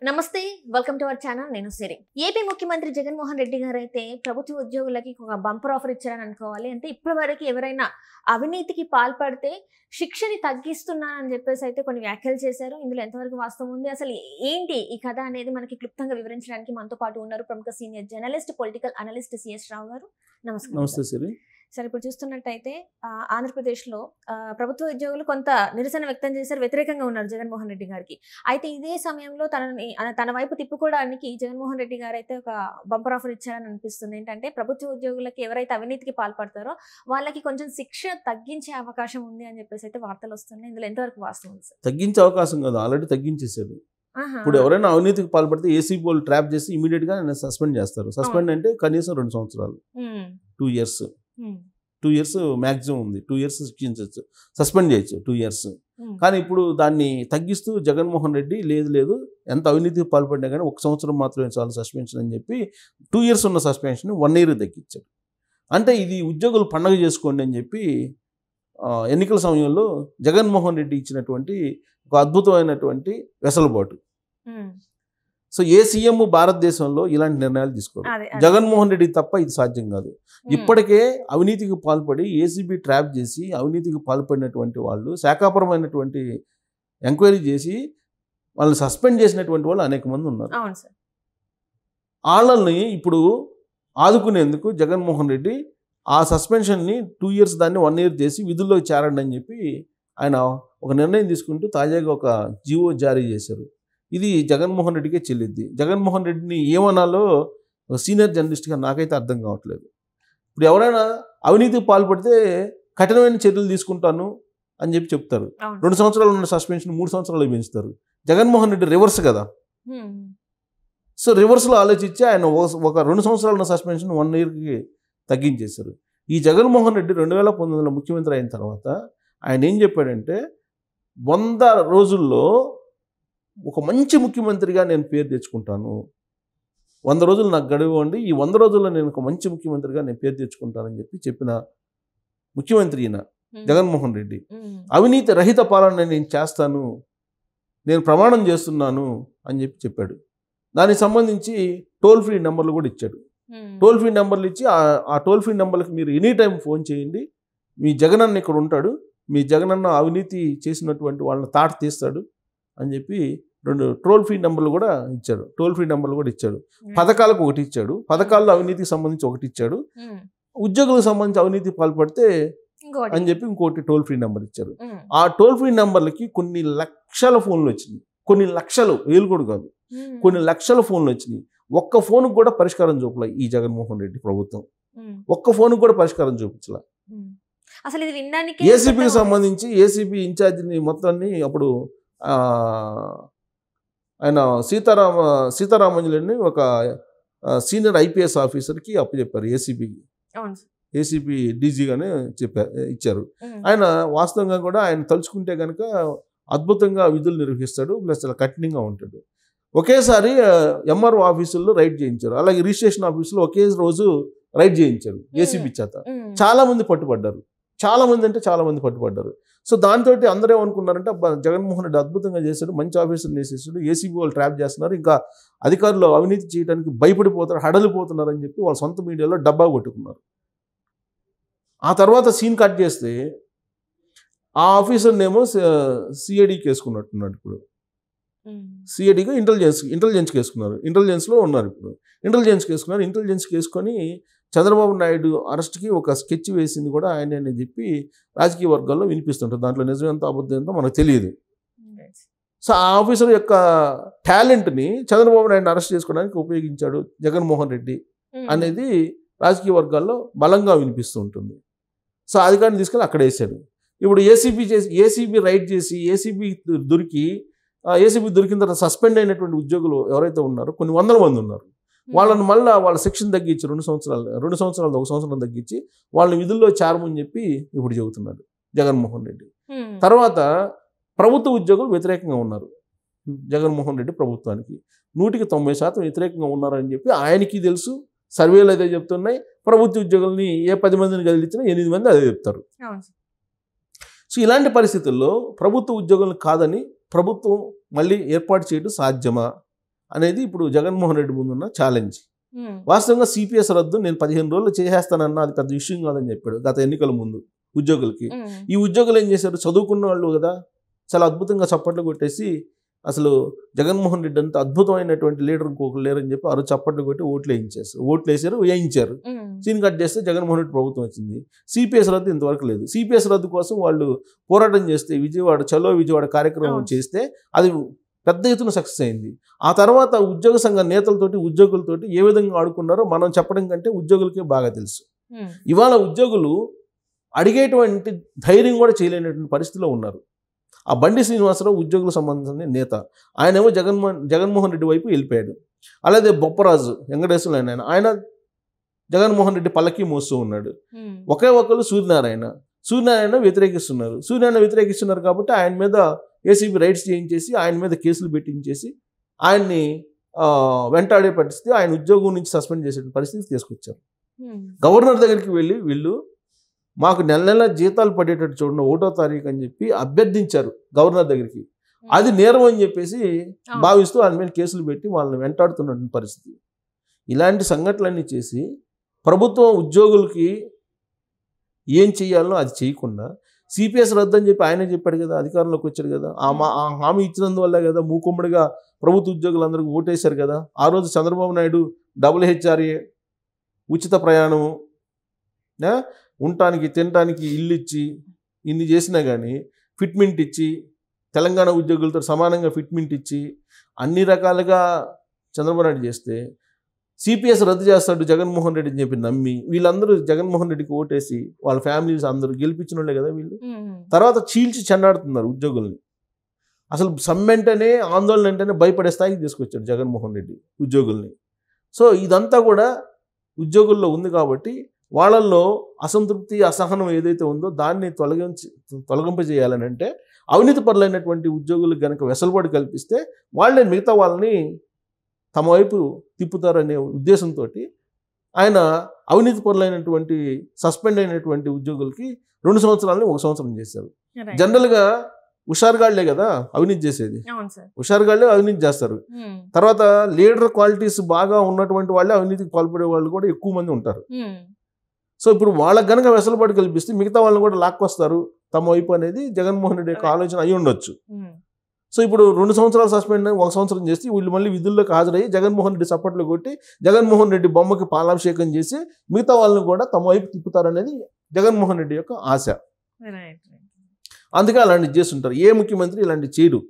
నమస్తే welcome to our channel నేను సిరి AP ముఖ్యమంత్రి జగన్మోహన్ రెడ్డి గారు అయితే ప్రభుత్వ ఉద్యోగులకి ఒక బంపర్ ఆఫర్ ఇచ్చారని అనుకోవాలి. అంటే ఇప్పటివరకు ఎవరైనా అవినీతికి పాల్పడితే శిక్షని తగ్గిస్తున్నానని చెప్పేసి అయితే కొన్ని వ్యాఖ్యలు చేశారు. ఇందులో ఎంతవరకు వాస్తవం ఉంది, అసలు ఏంటి ఈ కథ అనేది మనకి క్లుప్తంగా వివరించడానికి మనతో పాటు ఉన్నారు ప్రముఖ senior journalist political analyst CS Rao గారు. నమస్కారం. నమస్తే సిరి. సరే, ఇప్పుడు చూస్తున్నట్టయితే ఆంధ్రప్రదేశ్లో ప్రభుత్వ ఉద్యోగులు కొంత నిరసన వ్యక్తం చేశారు, వ్యతిరేకంగా ఉన్నారు జగన్మోహన్ రెడ్డి గారికి. అయితే ఇదే సమయంలో తన వైపు తిప్పుకోవడానికి జగన్మోహన్ రెడ్డి గారు అయితే ఒక బంపర్ ఆఫర్ ఇచ్చారని అనిపిస్తుంది. ఏంటంటే ప్రభుత్వ ఉద్యోగులకి ఎవరైతే అవినీతికి పాల్పడతారో వాళ్ళకి కొంచెం శిక్ష తగ్గించే అవకాశం ఉంది అని చెప్పేసి అయితే వార్తలు వస్తున్నాయి. ఇందులో ఎంతవరకు వాస్తవం? తగ్గించే అవకాశం కాదు, ఆల్రెడీ తగ్గించేశాడు. ఇప్పుడు ఎవరైనా అవినీతికి పాల్పడితే ఏసీబీ వాళ్ళు ట్రాప్ చేసి ఇమీడియట్ గా సస్పెండ్ చేస్తారు. సస్పెండ్ అంటే కనీసం 2 సంవత్సరాలు, 2 years. 2 years మ్యాక్సిమం ఉంది. 2 years శిక్షించవచ్చు, సస్పెండ్ చేయొచ్చు 2 years. కానీ ఇప్పుడు దాన్ని తగ్గిస్తూ జగన్మోహన్ రెడ్డి లేదు ఎంత అవినీతికి పాల్పడినా కానీ 1 సంవత్సరం మాత్రమే చాలు సస్పెన్షన్ అని చెప్పి 2 years ఉన్న సస్పెన్షన్ 1 year తగ్గించాడు. అంటే ఇది ఉద్యోగులు పండగ చేసుకోండి అని చెప్పి ఎన్నికల సమయంలో జగన్మోహన్ రెడ్డి ఇచ్చినటువంటి ఒక అద్భుతమైనటువంటి వెసలుబాటు. సో ఏ సీఎం భారతదేశంలో ఇలాంటి నిర్ణయాలు తీసుకోరు. జగన్మోహన్ రెడ్డి తప్ప ఇది సాధ్యం కాదు. ఇప్పటికే అవినీతికి పాల్పడి ఏసీబీ ట్రాప్ చేసి అవినీతికి పాల్పడినటువంటి వాళ్ళు శాఖాపరమైనటువంటి ఎంక్వైరీ చేసి వాళ్ళని సస్పెండ్ చేసినటువంటి వాళ్ళు అనేక మంది ఉన్నారు. వాళ్ళని ఇప్పుడు ఆదుకునేందుకు జగన్మోహన్ రెడ్డి ఆ సస్పెన్షన్ని 2 years దాన్ని 1 year చేసి విధుల్లోకి చేరండి అని చెప్పి ఆయన ఒక నిర్ణయం తీసుకుంటూ తాజాగా ఒక జీవో జారీ చేశారు. ఇది జగన్మోహన్ రెడ్డికే చెల్లిద్ది. జగన్మోహన్ రెడ్డిని ఏమనాలో సీనియర్ జర్నలిస్ట్గా నాకైతే అర్థం కావట్లేదు. ఇప్పుడు ఎవరైనా అవినీతికి పాల్పడితే కఠినమైన చర్యలు తీసుకుంటాను అని చెప్పి చెప్తారు. 2 సంవత్సరాలు ఉన్న సస్పెన్షన్ 3 సంవత్సరాలు పెంచుతారు. జగన్మోహన్ రెడ్డి రివర్స్ కదా. సో రివర్స్లో ఆలోచించి ఆయన ఒక 2 సంవత్సరాలు ఉన్న సస్పెన్షన్ 1 yearకి తగ్గించేశారు. ఈ జగన్మోహన్ రెడ్డి 2019లో ముఖ్యమంత్రి అయిన తర్వాత ఆయన ఏం చెప్పాడంటే 100 రోజుల్లో ఒక మంచి ముఖ్యమంత్రిగా నేను పేరు తెచ్చుకుంటాను, 100 రోజులు నాకు గడువండి, ఈ 100 రోజుల్లో నేను ఒక మంచి ముఖ్యమంత్రిగా నేను పేరు తెచ్చుకుంటానని చెప్పిన ముఖ్యమంత్రి ఈయన జగన్మోహన్ రెడ్డి. అవినీతి రహిత పాలన నేను చేస్తాను, నేను ప్రమాణం చేస్తున్నాను అని చెప్పాడు. దానికి సంబంధించి టోల్ ఫ్రీ నెంబర్లు కూడా ఇచ్చాడు. టోల్ ఫ్రీ నెంబర్లు ఇచ్చి ఆ టోల్ ఫ్రీ నెంబర్లకు మీరు ఎనీ టైం ఫోన్ చేయండి, మీ జగనన్న ఇక్కడ ఉంటాడు, మీ జగనన్న అవినీతి చేసినటువంటి వాళ్ళని తాట తీస్తాడు అని చెప్పి 2 టోల్ ఫ్రీ నెంబర్లు కూడా ఇచ్చాడు. టోల్ ఫ్రీ నెంబర్లు కూడా ఇచ్చాడు. పథకాలకు ఒకటి ఇచ్చాడు, పథకాల్లో అవినీతికి సంబంధించి ఒకటి ఇచ్చాడు, ఉద్యోగులకు సంబంధించి అవినీతికి పాల్పడితే అని చెప్పి ఇంకోటి టోల్ ఫ్రీ నెంబర్ ఇచ్చారు. ఆ టోల్ ఫ్రీ నెంబర్లకి కొన్ని లక్షల ఫోన్లు వచ్చినాయి. కొన్ని లక్షలు, వేలు కూడా కాదు, కొన్ని లక్షల ఫోన్లు వచ్చినాయి. ఒక్క ఫోన్కి కూడా పరిష్కారం చూపలే ఈ జగన్మోహన్ రెడ్డి ప్రభుత్వం. ఒక్క ఫోన్కి కూడా పరిష్కారం చూపించలే. అసలు ఇది వినడానికి ఏసీబీకి సంబంధించి ఏసీబీ ఇన్ఛార్జిని మొత్తాన్ని అప్పుడు ఆయన సీతారామంజలిని ఒక సీనియర్ ఐపీఎస్ ఆఫీసర్కి అప్పచెప్పారు. ఏసీబీ డీజీగానే ఇచ్చారు. ఆయన వాస్తవంగా కూడా ఆయన తలుచుకుంటే కనుక అద్భుతంగా విధులు నిర్వహిస్తాడు, ప్లస్ చాలా కఠినంగా ఉంటాడు. ఒకేసారి ఎంఆర్ఓ ఆఫీసుల్లో రైడ్ చేయించారు, అలాగే రిజిస్ట్రేషన్ ఆఫీసులో ఒకే రోజు రైడ్ చేయించారు ఏసీబీ చేత. చాలా మంది పట్టుబడ్డారు, చాలా మంది పట్టుబడ్డారు. సో దాంతో అందరూ ఏమనుకున్నారంటే జగన్మోహన్ రెడ్డి అద్భుతంగా చేశాడు, మంచి ఆఫీసర్ని వేసేసాడు, ఏసీబీ వాళ్ళు ట్రాప్ చేస్తున్నారు, ఇంకా అధికారులు అవినీతి చేయడానికి భయపడిపోతారు, హడలిపోతున్నారు అని చెప్పి వాళ్ళ సొంత మీడియాలో డబ్బా కొట్టుకున్నారు. ఆ తర్వాత సీన్ కట్ చేస్తే ఆ ఆఫీసర్నేమో సిఐడికి వేసుకున్నట్టున్నాడు. ఇప్పుడు సిఐడిగా ఇంటెలిజెన్స్కి వేసుకున్నారు. ఇంటెలిజెన్స్లో ఉన్నారు. ఇప్పుడు ఇంటెలిజెన్స్కి వేసుకొని చంద్రబాబు నాయుడు అరెస్ట్కి ఒక స్కెచ్ వేసింది కూడా ఆయన అని చెప్పి రాజకీయ వర్గాల్లో వినిపిస్తుంటారు. దాంట్లో నిజం ఎంత అబద్ధం ఎంతో మనకు తెలియదు. సో ఆ ఆఫీసర్ యొక్క టాలెంట్ని చంద్రబాబు నాయుడుని అరెస్ట్ చేసుకోవడానికి ఉపయోగించాడు జగన్మోహన్ రెడ్డి అనేది రాజకీయ వర్గాల్లో బలంగా వినిపిస్తూ ఉంటుంది. సో అధికారిని తీసుకెళ్ళి అక్కడ వేశాడు. ఇప్పుడు ఏసీబీ రైడ్ చేసి ఏసీబీ దొరికిన తర్వాత సస్పెండ్ అయినటువంటి ఉద్యోగులు ఎవరైతే ఉన్నారో కొన్ని 100 మంది ఉన్నారు. వాళ్ళని మళ్ళీ వాళ్ళ సెక్షన్ తగ్గించి 2 సంవత్సరాలు 1 సంవత్సరం తగ్గించి వాళ్ళని విధుల్లో చేరమని చెప్పి ఇప్పుడు చెబుతున్నాడు జగన్మోహన్ రెడ్డి. తర్వాత ప్రభుత్వ ఉద్యోగులు వ్యతిరేకంగా ఉన్నారు జగన్మోహన్ రెడ్డి ప్రభుత్వానికి, 190% వ్యతిరేకంగా ఉన్నారని చెప్పి ఆయనకి తెలుసు. సర్వేలు అదే చెప్తున్నాయి. ప్రభుత్వ ఉద్యోగుల్ని 10 మందిని కదిలించినా 8 మంది అదే చెప్తారు. సో ఇలాంటి పరిస్థితుల్లో ప్రభుత్వ ఉద్యోగులను కాదని ప్రభుత్వం మళ్ళీ ఏర్పాటు చేయడం సాధ్యమా? అనేది ఇప్పుడు జగన్మోహన్ రెడ్డి ముందున్న ఛాలెంజ్. వాస్తవంగా సిపిఎస్ రద్దు నేను 15 రోజులు చేసేస్తానన్నా అది పెద్ద విషయం కాదని చెప్పాడు గత ఎన్నికల ముందు ఉద్యోగులకి. ఈ ఉద్యోగులు ఏం చేశారు, చదువుకున్న వాళ్ళు కదా, చాలా అద్భుతంగా చప్పట్లు కొట్టేసి అసలు జగన్మోహన్ రెడ్డి అంత అద్భుతమైనటువంటి లీడర్ ఇంకొకరు లేరని చెప్పి ఆ రోజు చప్పట్లు కొట్టి ఓట్లు వేయించారు. సీన్ కట్ చేస్తే జగన్మోహన్ రెడ్డి ప్రభుత్వం వచ్చింది. సిపిఎస్ రద్దు ఇంతవరకు లేదు. సిపిఎస్ రద్దు కోసం వాళ్ళు పోరాటం చేస్తే చలో విజయవాడ కార్యక్రమం చేస్తే అది పెద్ద ఎత్తున సక్సెస్ అయింది. ఆ తర్వాత ఉద్యోగ సంఘ నేతలతోటి ఉద్యోగులతోటి ఏ విధంగా ఆడుకున్నారో మనం చెప్పడం కంటే ఉద్యోగులకే బాగా తెలుసు. ఇవాళ ఉద్యోగులు అడిగేటువంటి ధైర్యం కూడా చేయలేనటువంటి పరిస్థితిలో ఉన్నారు. ఆ బండి శ్రీనివాసరావు ఉద్యోగుల సంబంధించిన నేత, ఆయనేమో జగన్మోహన్ రెడ్డి వైపు వెళ్ళిపోయాడు. అలాగే బొప్పరాజు వెంకటేశ్వర ఆయన జగన్మోహన్ రెడ్డి పల్లకి మోస్తూ ఉన్నాడు. ఒకే ఒకరు సూర్యనారాయణ వ్యతిరేకిస్తున్నారు కాబట్టి ఆయన మీద ఏసీబీ రైట్స్ చేయించేసి ఆయన మీద కేసులు పెట్టించేసి ఆయన్ని వెంటాడే పరిస్థితి, ఆయన ఉద్యోగం నుంచి సస్పెండ్ చేసే పరిస్థితి తీసుకొచ్చారు. గవర్నర్ దగ్గరికి వెళ్ళి వీళ్ళు మాకు నెల జీతాలు పడేటట్టు చూడండి 1వ తారీఖు అని చెప్పి అభ్యర్థించారు గవర్నర్ దగ్గరికి. అది నేరం అని చెప్పేసి భావిస్తూ ఆయన మీద కేసులు పెట్టి వాళ్ళని వెంటాడుతున్న పరిస్థితి. ఇలాంటి సంఘటనలన్నీ చేసి ప్రభుత్వం ఉద్యోగులకి ఏం చేయాలో అది చేయకుండా సిపిఎస్ రద్దు అని చెప్పి ఆయనే చెప్పాడు కదా, అధికారంలోకి వచ్చారు కదా, ఆ హామీ ఇచ్చినందువల్ల కదా మూకుమ్మడిగా ప్రభుత్వ ఉద్యోగులందరికీ ఓటేశారు కదా. ఆ రోజు చంద్రబాబు నాయుడు HRA ఉచిత ప్రయాణము, ఉండటానికి తినడానికి ఇల్లు ఇచ్చి ఇన్ని చేసినా కానీ ఫిట్మెంట్ ఇచ్చి తెలంగాణ ఉద్యోగులతో సమానంగా ఫిట్మెంట్ ఇచ్చి అన్ని రకాలుగా చంద్రబాబు నాయుడు చేస్తే సిపిఎస్ రద్దు చేస్తాడు జగన్మోహన్ రెడ్డి అని చెప్పి నమ్మి వీళ్ళందరూ జగన్మోహన్ రెడ్డికి ఓటేసి వాళ్ళ ఫ్యామిలీస్ అందరూ గెలిపించిన వాళ్ళే కదా వీళ్ళు. తర్వాత చీల్చి చెండాడుతున్నారు ఉద్యోగుల్ని. అసలు సమ్మెంటనే ఆందోళన అంటేనే భయపడే స్థాయికి తీసుకొచ్చాడు జగన్మోహన్ రెడ్డి ఉద్యోగుల్ని. సో ఇదంతా కూడా ఉద్యోగుల్లో ఉంది కాబట్టి వాళ్ళల్లో అసంతృప్తి అసహనం ఏదైతే ఉందో దాన్ని తొలగింపజేయాలని అంటే అవినీతి పరులైనటువంటి ఉద్యోగులకు కనుక వెసులుబాటు కల్పిస్తే వాళ్ళే మిగతా వాళ్ళని తమ వైపు తిప్పుతారనే ఉద్దేశంతో ఆయన అవినీతి పరులైనటువంటి సస్పెండ్ అయినటువంటి ఉద్యోగులకి 2 సంవత్సరాలని 1 సంవత్సరం చేశారు. జనరల్గా హుషారుగాళ్లే కదా అవినీతి చేసేది, హుషారుగాళ్లే అవినీతి చేస్తారు. తర్వాత లీడర్ క్వాలిటీస్ బాగా ఉన్నటువంటి వాళ్ళే అవినీతికి పాల్పడే వాళ్ళు కూడా ఎక్కువ మంది ఉంటారు. సో ఇప్పుడు వాళ్ళకి కనుక వెసులుబాటు కల్పిస్తే మిగతా వాళ్ళని కూడా లాక్కొస్తారు తమ వైపు అనేది జగన్మోహన్ రెడ్డి యొక్క ఆలోచన అయి ఉండొచ్చు. సో ఇప్పుడు 2 సంవత్సరాలు సస్పెండ్ 1 సంవత్సరం చేసి వీళ్ళు మళ్ళీ విధుల్లోకి హాజరయ్యి జగన్మోహన్ రెడ్డి సపోర్ట్లు కొట్టి జగన్మోహన్ రెడ్డి బొమ్మకి పాలాభిషేకం చేసి మిగతా వాళ్ళని కూడా తమ వైపు తిప్పుతారనేది జగన్మోహన్ రెడ్డి యొక్క ఆశ. అందుకే అలాంటివి చేస్తుంటారు. ఏ ముఖ్యమంత్రి ఇలాంటి చేయడు.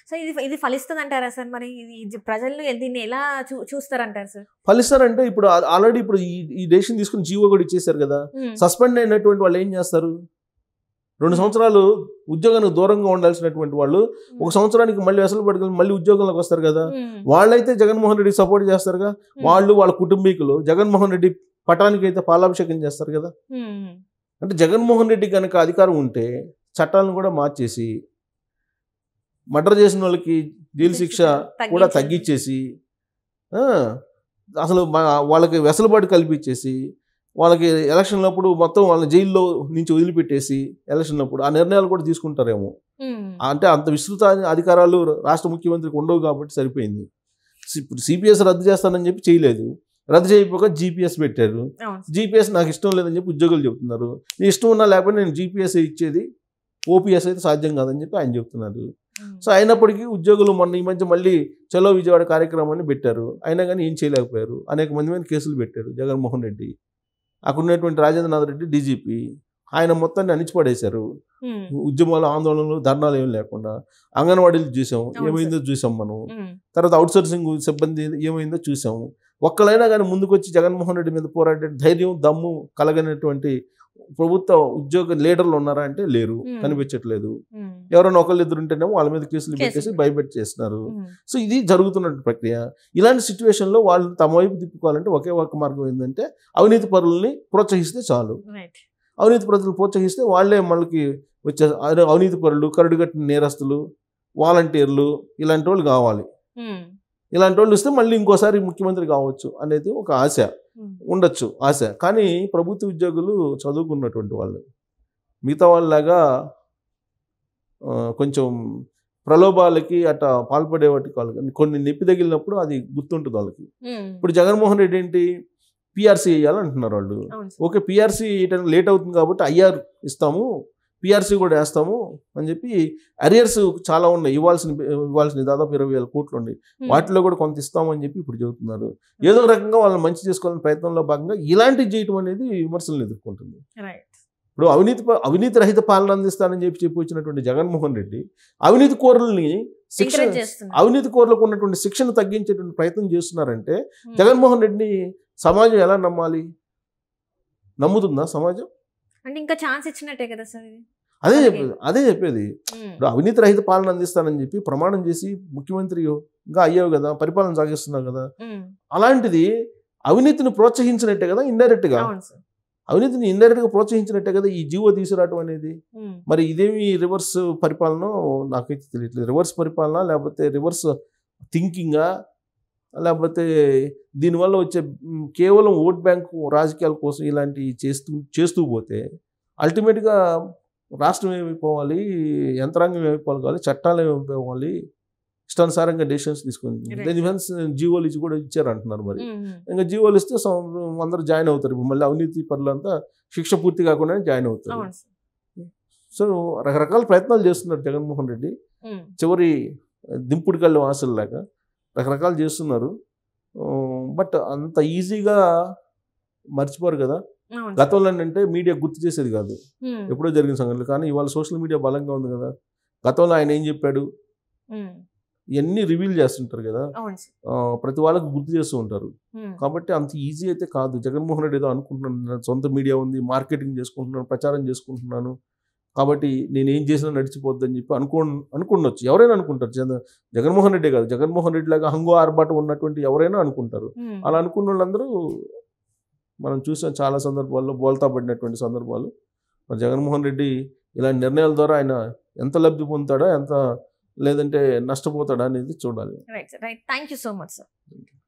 సో ఇది ఫలిస్తుంది అంటారా సార్? మరి ప్రజలు దీన్ని ఎలా చూస్తారంటారు సార్? ఫలిస్తారంటే ఇప్పుడు ఆల్రెడీ ఇప్పుడు ఈ డెసిషన్ తీసుకుని జీవో కూడా ఇచ్చేసారు కదా. సస్పెండ్ అయినటువంటి వాళ్ళు ఏం చేస్తారు? 2 సంవత్సరాలు ఉద్యోగానికి దూరంగా ఉండాల్సినటువంటి వాళ్ళు 1 సంవత్సరానికి మళ్ళీ వెసులుబాటు మళ్ళీ ఉద్యోగంలోకి వస్తారు కదా. వాళ్ళైతే జగన్మోహన్ రెడ్డి సపోర్ట్ చేస్తారుగా. వాళ్ళ కుటుంబీకులు జగన్మోహన్ రెడ్డి పటానికి అయితే పాలాభిషేకం చేస్తారు కదా. అంటే జగన్మోహన్ రెడ్డి కనుక అధికారం ఉంటే చట్టాలను కూడా మార్చేసి మర్డర్ చేసిన వాళ్ళకి జైలు శిక్ష కూడా తగ్గించేసి అసలు వాళ్ళకి వెసులుబాటు కల్పించేసి వాళ్ళకి ఎలక్షన్లప్పుడు మొత్తం వాళ్ళని జైల్లో నుంచి వదిలిపెట్టేసి ఎలక్షన్లప్పుడు ఆ నిర్ణయాలు కూడా తీసుకుంటారేమో. అంటే అంత విస్తృత అధికారాలు రాష్ట్ర ముఖ్యమంత్రికి ఉండవు కాబట్టి సరిపోయింది. ఇప్పుడు సిపిఎస్ రద్దు చేస్తానని చెప్పి చేయలేదు, రద్దు చేయకపోక జీపీఎస్ పెట్టారు. జీపీఎస్ నాకు ఇష్టం లేదని చెప్పి ఉద్యోగులు చెప్తున్నారు. నీ ఇష్టం ఉన్నా లేకపోతే నేను జీపీఎస్ ఇచ్చేది, ఓపీఎస్ అయితే సాధ్యం కాదని చెప్పి ఆయన చెప్తున్నారు. సో అయినప్పటికీ ఉద్యోగులు మొన్న ఈ మధ్య మళ్ళీ చలో విజయవాడ కార్యక్రమాన్ని పెట్టారు. అయినా కానీ ఏం చేయలేకపోయారు. అనేక మంది మీద కేసులు పెట్టారు జగన్మోహన్ రెడ్డి. అక్కడ ఉన్నటువంటి రాజేంద్రనాథ్ రెడ్డి డీజీపీ, ఆయన మొత్తాన్ని అణిచిపడేశారు. ఉద్యమాలు, ఆందోళనలు, ధర్నాలు ఏం లేకుండా. అంగన్వాడీలు చూసాం, ఏమైందో చూసాం మనం. తర్వాత అవుట్సోర్సింగ్ సిబ్బంది ఏమైందో చూసాం. ఒక్కలైనా కానీ ముందుకొచ్చి జగన్మోహన్ రెడ్డి మీద పోరాడే ధైర్యం, దమ్ము కలగనటువంటి ప్రభుత్వ ఉద్యోగ లీడర్లు ఉన్నారా అంటే లేరు, కనిపించట్లేదు. ఎవరైనా ఒకళ్ళిద్దరు ఉంటేనేమో వాళ్ళ మీద కేసులు పెట్టేసి భయపెట్టి చేస్తున్నారు. సో ఇది జరుగుతున్న ప్రక్రియ. ఇలాంటి సిచ్యువేషన్లో వాళ్ళు తమ వైపు తిప్పుకోవాలంటే ఒకే ఒక మార్గం ఏంటంటే అవినీతి పరులని ప్రోత్సహిస్తే చాలు. అవినీతి పరులు ప్రోత్సహిస్తే వాళ్ళే మనకి వచ్చే అవినీతి పరులు, కరడుగట్టిన నేరస్తులు, వాలంటీర్లు ఇలాంటి వాళ్ళు కావాలి. ఇలాంటి వాళ్ళు ఇస్తే మళ్ళీ ఇంకోసారి ముఖ్యమంత్రి కావచ్చు అనేది ఒక ఆశ ఉండొచ్చు, ఆశ. కానీ ప్రభుత్వ ఉద్యోగులు చదువుకున్నటువంటి వాళ్ళు మిగతా వాళ్ళలాగా కొంచెం ప్రలోభాలకి అట్లా పాల్పడే వాటికి వాళ్ళకి కొన్ని నొప్పి తగిలినప్పుడు అది గుర్తుంటుంది వాళ్ళకి. ఇప్పుడు జగన్మోహన్ రెడ్డి ఏంటి పిఆర్సీ వేయాలంటున్నారు వాళ్ళు. ఓకే, పిఆర్సీ వేయడానికి లేట్ అవుతుంది కాబట్టి ఐఆర్ ఇస్తాము, పిఆర్సీ కూడా వేస్తాము అని చెప్పి అరియర్స్ చాలా ఉన్నాయి, ఇవ్వాల్సిన దాదాపు 20,000 కోట్లు ఉన్నాయి, వాటిలో కూడా కొంత ఇస్తామని చెప్పి ఇప్పుడు చెబుతున్నారు. ఏదో రకంగా వాళ్ళని మంచి చేసుకోవాలని ప్రయత్నంలో భాగంగా ఇలాంటివి చేయటం అనేది విమర్శలను ఎదుర్కొంటుంది. ఇప్పుడు అవినీతి రహిత పాలన అందిస్తానని చెప్పి వచ్చినటువంటి జగన్మోహన్ రెడ్డి అవినీతి కోరుల్ని అవినీతి కోరులకు ఉన్నటువంటి శిక్షను తగ్గించేటువంటి ప్రయత్నం చేస్తున్నారంటే జగన్మోహన్ రెడ్డిని సమాజం ఎలా నమ్మాలి? నమ్ముతుందా సమాజం? అంటే ఇంకా ఛాన్స్ ఇచ్చినట్టే కదా సార్. అదే చెప్పేది. ఇప్పుడు అవినీతి రహిత పాలన అందిస్తానని చెప్పి ప్రమాణం చేసి ముఖ్యమంత్రిగా అయ్యావు కదా, పరిపాలన సాగిస్తున్నావు కదా, అలాంటిది అవినీతిని ప్రోత్సహించినట్టే కదా, ఇండైరెక్ట్ గా అవినీతిని ఇండైరెక్ట్ గా ప్రోత్సహించినట్టే కదా ఈ జీవో తీసుకురావడం అనేది. మరి ఇదేమి రివర్స్ పరిపాలన నాకైతే తెలియట్లేదు. రివర్స్ పరిపాలన లేకపోతే రివర్స్ థింకింగా, లేకపోతే దీనివల్ల వచ్చే కేవలం ఓట్ బ్యాంకు రాజకీయాల కోసం ఇలాంటివి చేస్తూ పోతే అల్టిమేట్గా రాష్ట్రం ఏమైపోవాలి, యంత్రాంగం ఏమైపోవాలి, చట్టాలు ఏమైపోవాలి, ఇష్టానుసారంగా డెసిషన్స్ తీసుకుని జీవోలు ఇచ్చి కూడా ఇచ్చారంటున్నారు. మరి ఇంకా జీవోలు ఇస్తే అందరూ జాయిన్ అవుతారు. మళ్ళీ అవినీతి పనులంతా శిక్ష పూర్తి కాకుండా జాయిన్ అవుతారు. సో రకరకాల ప్రయత్నాలు చేస్తున్నారు జగన్మోహన్ రెడ్డి. చివరి దింపుడు కళ్ళు ఆశల్లాగా రకరకాలు చేస్తున్నారు. బట్ అంత ఈజీగా మర్చిపోరు కదా. గతంలో ఏంటంటే మీడియా గుర్తు చేసేది కాదు, ఎప్పుడో జరిగిన సంగతులు. కానీ ఇవాళ సోషల్ మీడియా బలంగా ఉంది కదా. గతంలో ఆయన ఏం చెప్పాడు ఇవన్నీ రివీల్ చేస్తుంటారు కదా, ప్రతి వాళ్ళకి గుర్తు చేస్తూ ఉంటారు. కాబట్టి అంత ఈజీ అయితే కాదు. జగన్మోహన్ రెడ్డి ఏదో అనుకుంటున్నాను, సొంత మీడియా ఉంది, మార్కెటింగ్ చేసుకుంటున్నాను, ప్రచారం చేసుకుంటున్నాను, కాబట్టి నేను ఏం చేసినా నడిచిపోద్ది అని చెప్పి అనుకోవచ్చు. ఎవరైనా అనుకుంటారు. జగన్మోహన్ రెడ్డి కాదు, జగన్మోహన్ రెడ్డి లాగా హంగు ఆర్బాటు ఉన్నటువంటి ఎవరైనా అనుకుంటారు. అలా అనుకున్న వాళ్ళందరూ మనం చూసాం చాలా సందర్భాల్లో బోల్తా పడినటువంటి సందర్భాలు. మరి జగన్మోహన్ రెడ్డి ఇలాంటి నిర్ణయాల ద్వారా ఆయన ఎంత లబ్ధి పొందుతాడో, ఎంత లేదంటే నష్టపోతాడా అనేది చూడాలి. Right. Thank you so much sir.